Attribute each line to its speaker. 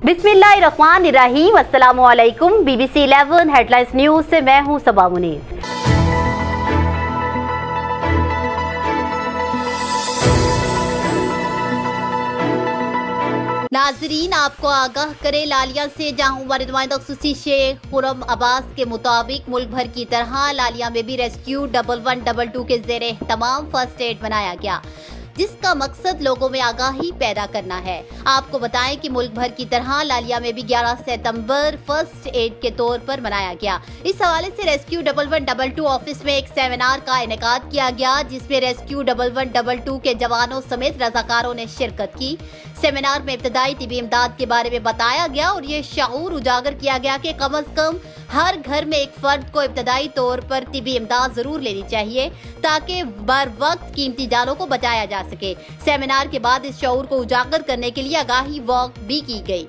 Speaker 1: बिस्मिल्लाहिर्रहमानिर्रहीम। अस्सलामुअलैकुम। BBC 11 headlines news से मैं हूं सबा मुनीर। नाजरीन, आपको आगाह करे लालिया से जहां हुआ नुमाइंदा खुसूसी शेख खुर्रम अब्बास के मुताबिक मुल्क भर की तरह लालिया में भी रेस्क्यू 1112 के ज़ेरे तमाम फर्स्ट एड बनाया गया, जिसका मकसद लोगों में आगाही पैदा करना है। आपको बताएं कि मुल्क भर की तरह लालिया में भी 11 सितंबर फर्स्ट एड के तौर पर मनाया गया। इस हवाले से रेस्क्यू 1112 ऑफिस में एक सेमिनार का इनेकाद किया गया, जिसमें रेस्क्यू 1112 के जवानों समेत रजाकारों ने शिरकत की। सेमिनार में इब्तदाई तिबी इमदाद के बारे में बताया गया और ये शऊर उजागर किया गया कि कम अज कम हर घर में एक फर्द को इब्तदाई तौर पर तिबी इमदाद जरूर लेनी चाहिए, ताकि बर वक्त कीमती जानों को बचाया जा सके। सेमिनार के बाद इस शऊर को उजागर करने के लिए आगाही वॉक भी की गई।